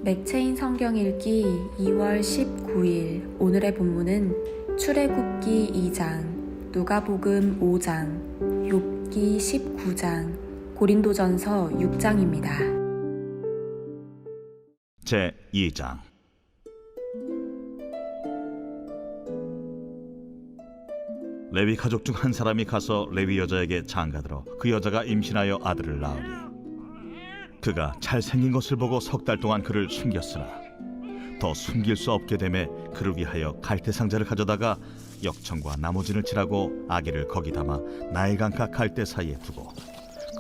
맥체인 성경 읽기 2월 19일 오늘의 본문은 출애굽기 2장, 누가복음 5장, 욥기 19장, 고린도전서 6장입니다. 제2장. 레위 가족 중 한 사람이 가서 레위 여자에게 장가들어 그 여자가 임신하여 아들을 낳으니 그가 잘생긴 것을 보고 석 달 동안 그를 숨겼으나 더 숨길 수 없게 되매 그를 위하여 갈대 상자를 가져다가 역청과 나무진을 칠하고 아기를 거기 담아 나일강가 갈대 사이에 두고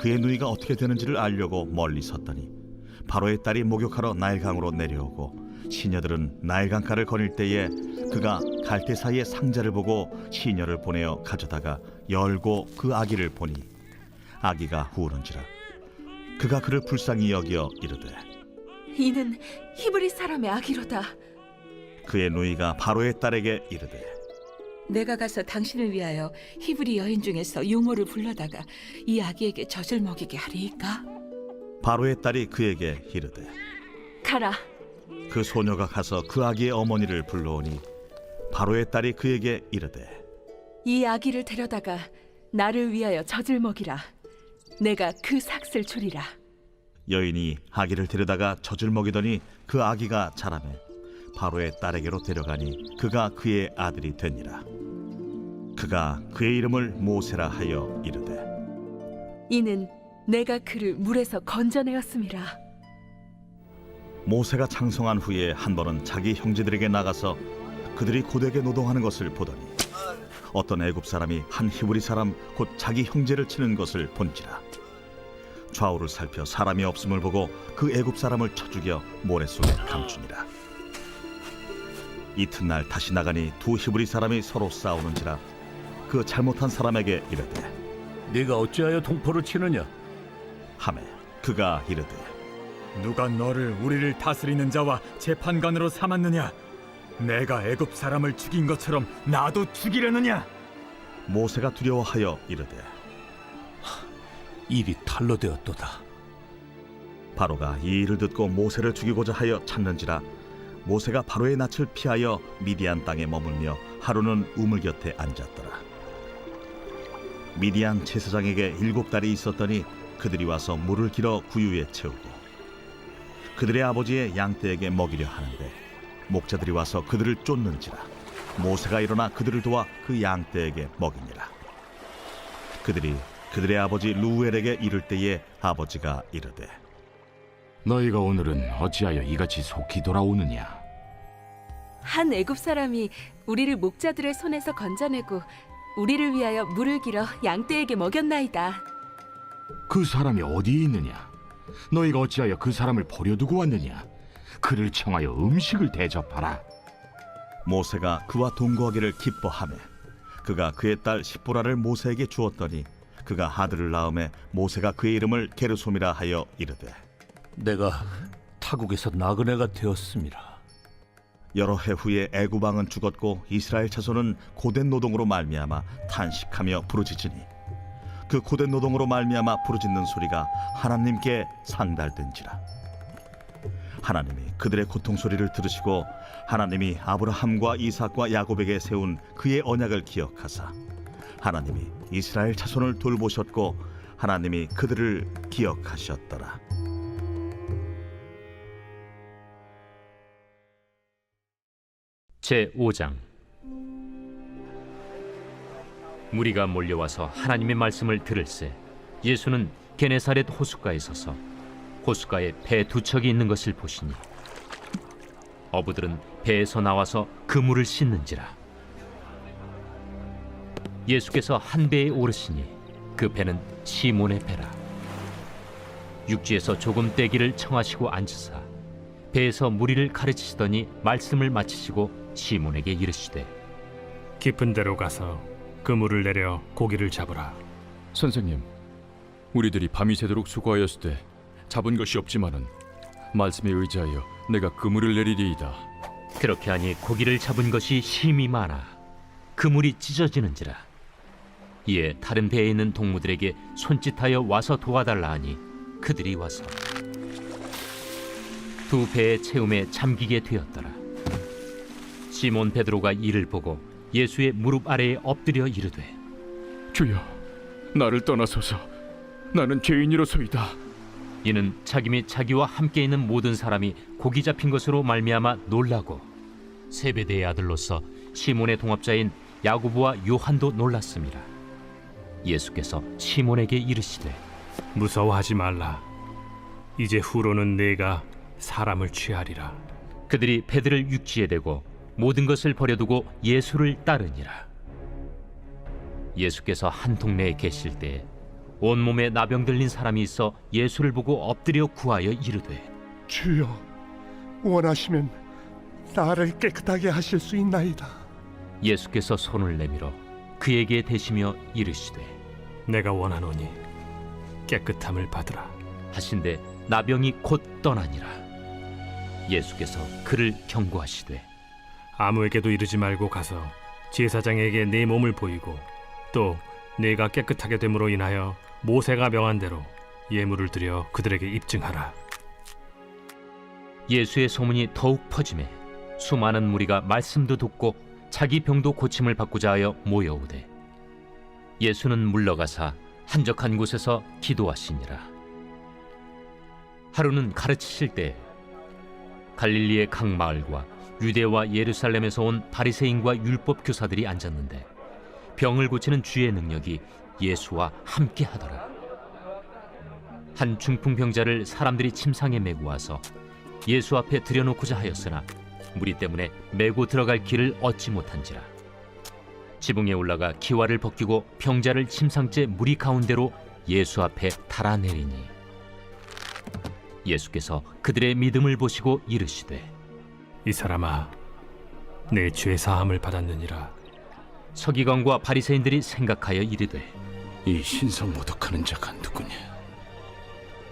그의 누이가 어떻게 되는지를 알려고 멀리 섰더니 바로의 딸이 목욕하러 나일강으로 내려오고 시녀들은 나일강가를 거닐 때에 그가 갈대 사이에 상자를 보고 시녀를 보내어 가져다가 열고 그 아기를 보니 아기가 우는지라 그가 그를 불쌍히 여겨 이르되 이는 히브리 사람의 아기로다. 그의 누이가 바로의 딸에게 이르되 내가 가서 당신을 위하여 히브리 여인 중에서 유모를 불러다가 이 아기에게 젖을 먹이게 하리이까? 바로의 딸이 그에게 이르되 가라. 그 소녀가 가서 그 아기의 어머니를 불러오니 바로의 딸이 그에게 이르되 이 아기를 데려다가 나를 위하여 젖을 먹이라. 내가 그 삭슬 주리라. 여인이 아기를 데려다가 젖을 먹이더니 그 아기가 자라매 바로의 딸에게로 데려가니 그가 그의 아들이 되니라. 그가 그의 이름을 모세라 하여 이르되 이는 내가 그를 물에서 건져내었음이라. 모세가 창성한 후에 한 번은 자기 형제들에게 나가서 그들이 고되게 노동하는 것을 보더니 어떤 애굽 사람이 한 히브리 사람 곧 자기 형제를 치는 것을 본지라. 좌우를 살펴 사람이 없음을 보고 그 애굽 사람을 쳐 죽여 모래 속에 감추니라. 이튿날 다시 나가니 두 히브리 사람이 서로 싸우는지라. 그 잘못한 사람에게 이르되 네가 어찌하여 동포를 치느냐? 하매 그가 이르되 누가 너를 우리를 다스리는 자와 재판관으로 삼았느냐? 내가 애굽 사람을 죽인 것처럼 나도 죽이려느냐? 모세가 두려워하여 이르되 일이 탈로 되었도다. 바로가 이 일을 듣고 모세를 죽이고자 하여 찾는지라. 모세가 바로의 낯을 피하여 미디안 땅에 머물며 하루는 우물 곁에 앉았더라. 미디안 제사장에게 7달이 있었더니 그들이 와서 물을 길어 구유에 채우고 그들의 아버지의 양떼에게 먹이려 하는데 목자들이 와서 그들을 쫓는지라. 모세가 일어나 그들을 도와 그 양떼에게 먹이니라. 그들이 그들의 아버지 루엘에게 이를 때에 아버지가 이르되 너희가 오늘은 어찌하여 이같이 속히 돌아오느냐? 한 애굽 사람이 우리를 목자들의 손에서 건져내고 우리를 위하여 물을 길어 양떼에게 먹였나이다. 그 사람이 어디에 있느냐? 너희가 어찌하여 그 사람을 버려두고 왔느냐? 그를 청하여 음식을 대접하라. 모세가 그와 동거하기를 기뻐하매 그가 그의 딸 십보라를 모세에게 주었더니 그가 아들을 낳음에 모세가 그의 이름을 게르솜이라 하여 이르되 내가 타국에서 나그네가 되었음이라. 여러 해 후에 애굽 왕은 죽었고 이스라엘 자손은 고된 노동으로 말미암아 탄식하며 부르짖으니 그 고된 노동으로 말미암아 부르짖는 소리가 하나님께 상달된지라. 하나님이 그들의 고통 소리를 들으시고 하나님이 아브라함과 이삭과 야곱에게 세운 그의 언약을 기억하사 하나님이 이스라엘 자손을 돌보셨고 하나님이 그들을 기억하셨더라. 제5장. 무리가 몰려와서 하나님의 말씀을 들을새 예수는 게네사렛 호숫가에 서서 호숫가에 배 2척이 있는 것을 보시니 어부들은 배에서 나와서 그물을 씻는지라. 예수께서 한 배에 오르시니 그 배는 시몬의 배라. 육지에서 조금 떼기를 청하시고 앉으사 배에서 무리를 가르치시더니 말씀을 마치시고 시몬에게 이르시되 깊은 데로 가서 그물을 내려 고기를 잡으라. 선생님, 우리들이 밤이 새도록 수고하였을 때 잡은 것이 없지만은 말씀에 의지하여 내가 그물을 내리리이다. 그렇게 하니 고기를 잡은 것이 심히 많아 그물이 찢어지는지라. 이에 다른 배에 있는 동무들에게 손짓하여 와서 도와달라 하니 그들이 와서 두 배의 채움에 잠기게 되었더라. 시몬 베드로가 이를 보고 예수의 무릎 아래에 엎드려 이르되 주여, 나를 떠나소서. 나는 죄인이로소이다. 이는 자기 및 자기와 함께 있는 모든 사람이 고기 잡힌 것으로 말미암아 놀라고 세베대의 아들로서 시몬의 동업자인 야고보와 요한도 놀랐습니다. 예수께서 시몬에게 이르시되 무서워하지 말라. 이제 후로는 내가 사람을 취하리라. 그들이 배들을 육지에 대고 모든 것을 버려두고 예수를 따르니라. 예수께서 한 동네에 계실 때 온몸에 나병 들린 사람이 있어 예수를 보고 엎드려 구하여 이르되 주여, 원하시면 나를 깨끗하게 하실 수 있나이다. 예수께서 손을 내밀어 그에게 대시며 이르시되 내가 원하노니 깨끗함을 받으라. 하신데 나병이 곧 떠나니라. 예수께서 그를 경고하시되 아무에게도 이르지 말고 가서 제사장에게 내 몸을 보이고 또 내가 깨끗하게 됨으로 인하여 모세가 명한 대로 예물을 드려 그들에게 입증하라. 예수의 소문이 더욱 퍼지매 수많은 무리가 말씀도 듣고 자기 병도 고침을 받고자 하여 모여오되 예수는 물러가사 한적한 곳에서 기도하시니라. 하루는 가르치실 때 갈릴리의 각 마을과 유대와 예루살렘에서 온 바리새인과 율법 교사들이 앉았는데 병을 고치는 주의 능력이 예수와 함께 하더라. 한 중풍병자를 사람들이 침상에 메고 와서 예수 앞에 들여놓고자 하였으나 무리 때문에 메고 들어갈 길을 얻지 못한지라. 지붕에 올라가 기와를 벗기고 병자를 침상째 무리 가운데로 예수 앞에 달아내리니 예수께서 그들의 믿음을 보시고 이르시되 이 사람아, 내 죄 사함을 받았느니라. 서기관과 바리새인들이 생각하여 이르되 이 신성 모독하는 자가 누구냐?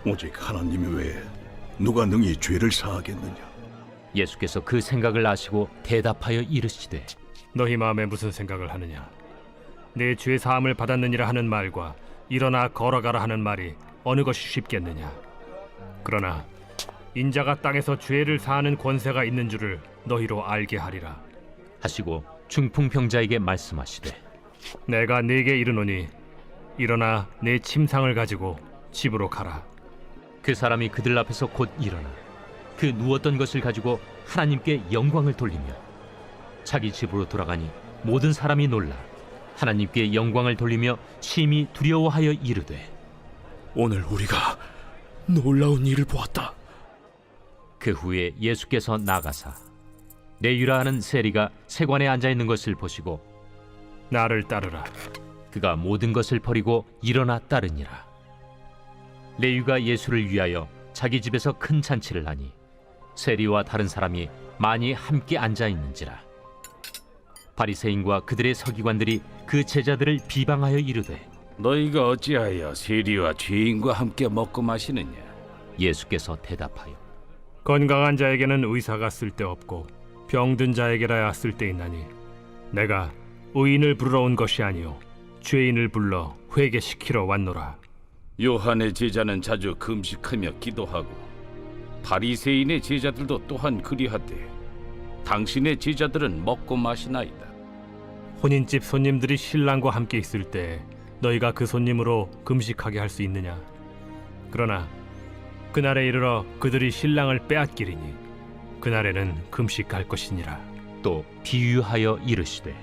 오직 하나님 외에 누가 능히 죄를 사하겠느냐? 예수께서 그 생각을 아시고 대답하여 이르시되 너희 마음에 무슨 생각을 하느냐? 내 죄 사함을 받았느니라 하는 말과 일어나 걸어가라 하는 말이 어느 것이 쉽겠느냐? 그러나 인자가 땅에서 죄를 사하는 권세가 있는 줄을 너희로 알게 하리라. 하시고 중풍병자에게 말씀하시되 내가 네게 이르노니 일어나 내 침상을 가지고 집으로 가라. 그 사람이 그들 앞에서 곧 일어나 그 누웠던 것을 가지고 하나님께 영광을 돌리며 자기 집으로 돌아가니 모든 사람이 놀라 하나님께 영광을 돌리며 심히 두려워하여 이르되 오늘 우리가 놀라운 일을 보았다. 그 후에 예수께서 나가사 레위라 하는 세리가 세관에 앉아있는 것을 보시고 나를 따르라. 그가 모든 것을 버리고 일어나 따르니라. 레위가 예수를 위하여 자기 집에서 큰 잔치를 하니 세리와 다른 사람이 많이 함께 앉아있는지라. 바리새인과 그들의 서기관들이 그 제자들을 비방하여 이르되 너희가 어찌하여 세리와 죄인과 함께 먹고 마시느냐? 예수께서 대답하여 건강한 자에게는 의사가 쓸데없고 병든 자에게라야 쓸데있나니 내가 의인을 부르러 온 것이 아니요 죄인을 불러 회개시키러 왔노라. 요한의 제자는 자주 금식하며 기도하고 바리새인의 제자들도 또한 그리하되 당신의 제자들은 먹고 마시나이다. 혼인집 손님들이 신랑과 함께 있을 때 너희가 그 손님으로 금식하게 할 수 있느냐? 그러나 그날에 이르러 그들이 신랑을 빼앗기리니 그날에는 금식할 것이니라. 또 비유하여 이르시되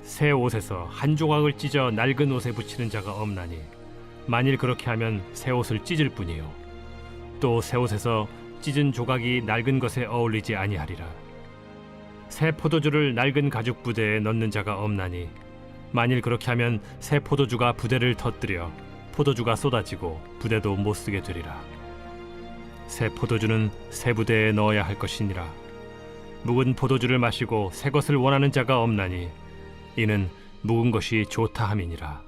새 옷에서 한 조각을 찢어 낡은 옷에 붙이는 자가 없나니 만일 그렇게 하면 새 옷을 찢을 뿐이요 또 새 옷에서 찢은 조각이 낡은 것에 어울리지 아니하리라. 새 포도주를 낡은 가죽 부대에 넣는 자가 없나니 만일 그렇게 하면 새 포도주가 부대를 터뜨려 포도주가 쏟아지고 부대도 못 쓰게 되리라. 새 포도주는 새 부대에 넣어야 할 것이니라. 묵은 포도주를 마시고 새 것을 원하는 자가 없나니 이는 묵은 것이 좋다 함이니라.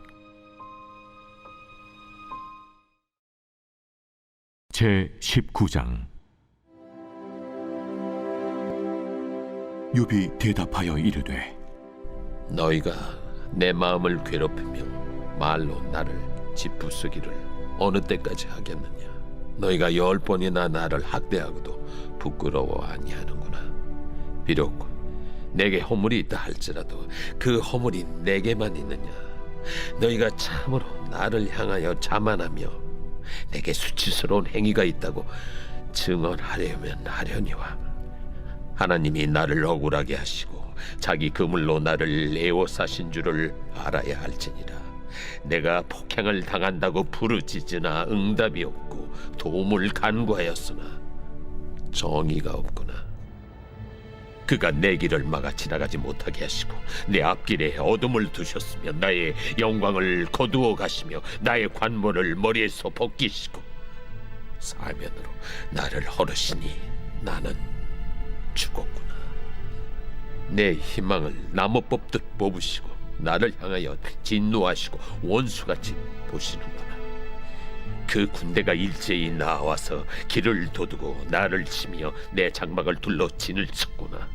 제 19장. 욥이 대답하여 이르되 너희가 내 마음을 괴롭히며 말로 나를 짓부수기를 어느 때까지 하겠느냐? 너희가 10번이나 나를 학대하고도 부끄러워 아니하는구나. 비록 내게 허물이 있다 할지라도 그 허물이 내게만 있느냐? 너희가 참으로 나를 향하여 자만하며 내게 수치스러운 행위가 있다고 증언하려면 하려니와, 하나님이 나를 억울하게 하시고 자기 그물로 나를 에워싸신 줄을 알아야 할지니라. 내가 폭행을 당한다고 부르짖으나 응답이 없고 도움을 간구하였으나 정의가 없구나. 그가 내 길을 막아 지나가지 못하게 하시고 내 앞길에 어둠을 두셨으며 나의 영광을 거두어 가시며 나의 관모를 머리에서 벗기시고 사면으로 나를 허르시니 나는 죽었구나. 내 희망을 나무 뽑듯 뽑으시고 나를 향하여 진노하시고 원수같이 보시는구나. 그 군대가 일제히 나와서 길을 도두고 나를 치며 내 장막을 둘러 진을 쳤구나.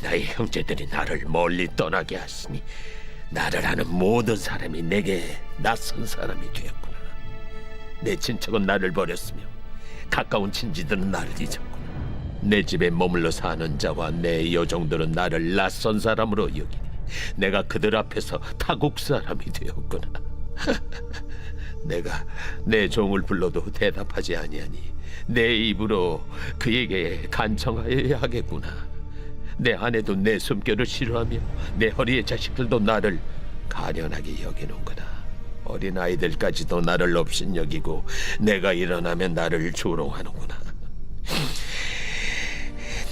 나의 형제들이 나를 멀리 떠나게 하시니 나를 아는 모든 사람이 내게 낯선 사람이 되었구나. 내 친척은 나를 버렸으며 가까운 친지들은 나를 잊었구나. 내 집에 머물러 사는 자와 내 여종들은 나를 낯선 사람으로 여기니 내가 그들 앞에서 타국 사람이 되었구나. 내가 내 종을 불러도 대답하지 아니하니 내 입으로 그에게 간청하여야 하겠구나. 내 아내도 내 숨결을 싫어하며 내 허리의 자식들도 나를 가련하게 여기는구나. 어린 아이들까지도 나를 업신여기고 내가 일어나면 나를 조롱하는구나.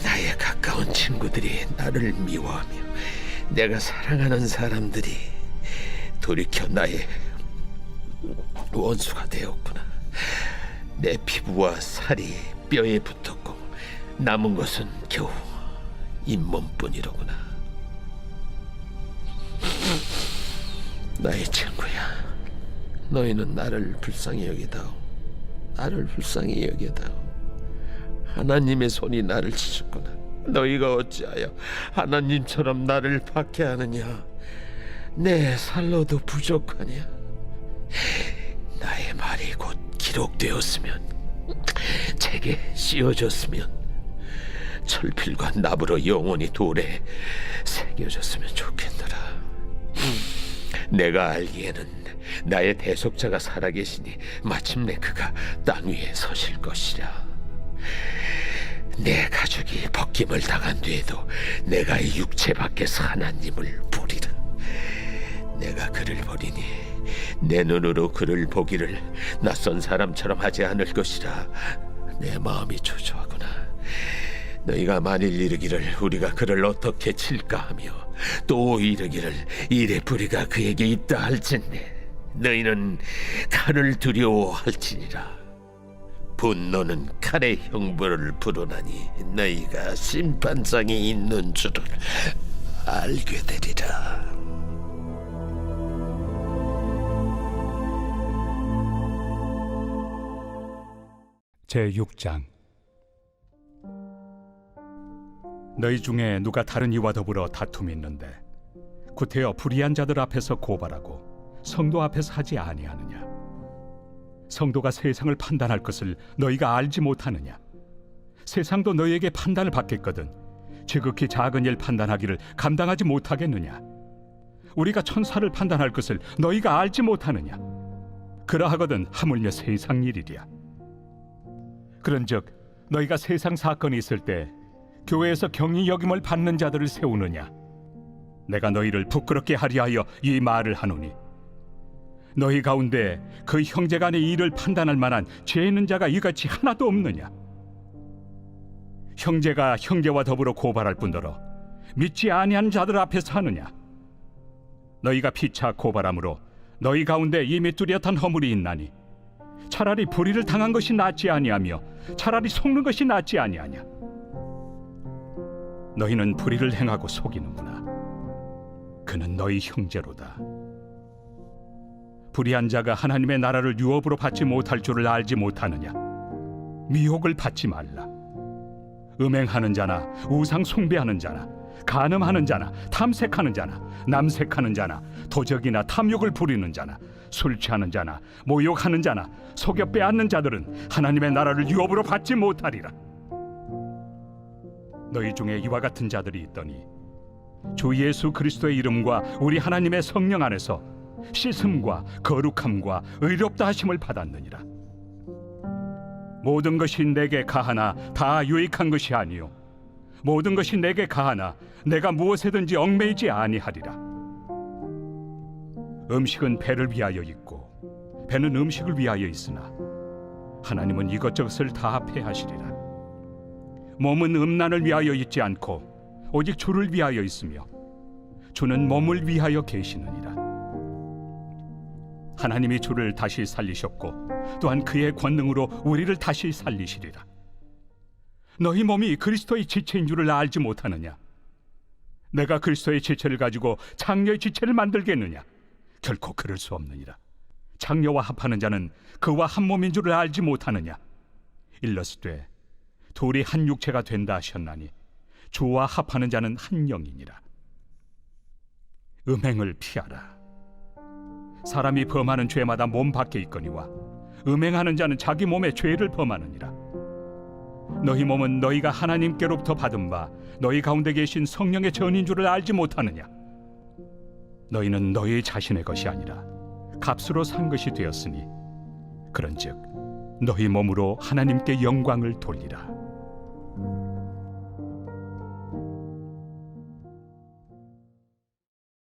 나의 가까운 친구들이 나를 미워하며 내가 사랑하는 사람들이 돌이켜 나의 원수가 되었구나. 내 피부와 살이 뼈에 붙었고 남은 것은 겨우 잇몸뿐이로구나. 나의 친구야, 너희는 나를 불쌍히 여기다오. 나를 불쌍히 여기다오. 하나님의 손이 나를 치셨구나. 너희가 어찌하여 하나님처럼 나를 박해하느냐? 내 살로도 부족하냐? 나의 말이 곧 기록되었으면, 책에 씌워졌으면, 철필과 납으로 영원히 돌에 새겨졌으면 좋겠노라. 내가 알기에는 나의 대속자가 살아계시니 마침내 그가 땅 위에 서실 것이라. 내 가족이 벗김을 당한 뒤에도 내가 이 육체 밖에서 하나님을 보리라. 내가 그를 보리니 내 눈으로 그를 보기를 낯선 사람처럼 하지 않을 것이라. 내 마음이 초조하구나. 너희가 만일 이르기를 우리가 그를 어떻게 칠까 하며 또 이르기를 이래 뿌리가 그에게 있다 할진대 너희는 칼을 두려워할지니라. 분노는 칼의 형벌을 부르나니 너희가 심판장이 있는 줄을 알게 되리라. 제6장. 너희 중에 누가 다른 이와 더불어 다툼이 있는데 구태여 불의한 자들 앞에서 고발하고 성도 앞에서 하지 아니하느냐? 성도가 세상을 판단할 것을 너희가 알지 못하느냐? 세상도 너희에게 판단을 받겠거든 지극히 작은 일 판단하기를 감당하지 못하겠느냐? 우리가 천사를 판단할 것을 너희가 알지 못하느냐? 그러하거든 하물며 세상 일이랴. 그런즉 너희가 세상 사건이 있을 때 교회에서 경히 여김을 받는 자들을 세우느냐? 내가 너희를 부끄럽게 하리 하여 이 말을 하노니 너희 가운데 그 형제 간의 일을 판단할 만한 죄 있는 자가 이같이 하나도 없느냐? 형제가 형제와 더불어 고발할 뿐더러 믿지 아니한 자들 앞에서 하느냐? 너희가 피차 고발함으로 너희 가운데 이미 뚜렷한 허물이 있나니 차라리 불의를 당한 것이 낫지 아니하며 차라리 속는 것이 낫지 아니하냐? 너희는 불의를 행하고 속이는구나. 그는 너희 형제로다. 불의한 자가 하나님의 나라를 유업으로 받지 못할 줄을 알지 못하느냐? 미혹을 받지 말라. 음행하는 자나 우상 숭배하는 자나 간음하는 자나 탐색하는 자나 남색하는 자나 도적이나 탐욕을 부리는 자나 술 취하는 자나 모욕하는 자나 속여 빼앗는 자들은 하나님의 나라를 유업으로 받지 못하리라. 너희 중에 이와 같은 자들이 있더니 주 예수 그리스도의 이름과 우리 하나님의 성령 안에서 씻음과 거룩함과 의롭다 하심을 받았느니라. 모든 것이 내게 가하나 다 유익한 것이 아니요 모든 것이 내게 가하나 내가 무엇에든지 얽매이지 아니하리라. 음식은 배를 위하여 있고 배는 음식을 위하여 있으나 하나님은 이것저것을 다 패하시리라. 몸은 음란을 위하여 있지 않고 오직 주를 위하여 있으며 주는 몸을 위하여 계시느니라. 하나님이 주를 다시 살리셨고 또한 그의 권능으로 우리를 다시 살리시리라. 너희 몸이 그리스도의 지체인 줄을 알지 못하느냐? 내가 그리스도의 지체를 가지고 장녀의 지체를 만들겠느냐? 결코 그럴 수 없느니라. 장녀와 합하는 자는 그와 한 몸인 줄을 알지 못하느냐? 일러스되 둘이 한 육체가 된다 하셨나니 주와 합하는 자는 한 영이니라. 음행을 피하라. 사람이 범하는 죄마다 몸 밖에 있거니와 음행하는 자는 자기 몸에 죄를 범하느니라. 너희 몸은 너희가 하나님께로부터 받은 바 너희 가운데 계신 성령의 전인 줄을 알지 못하느냐? 너희는 너희 자신의 것이 아니라 값으로 산 것이 되었으니 그런즉 너희 몸으로 하나님께 영광을 돌리라.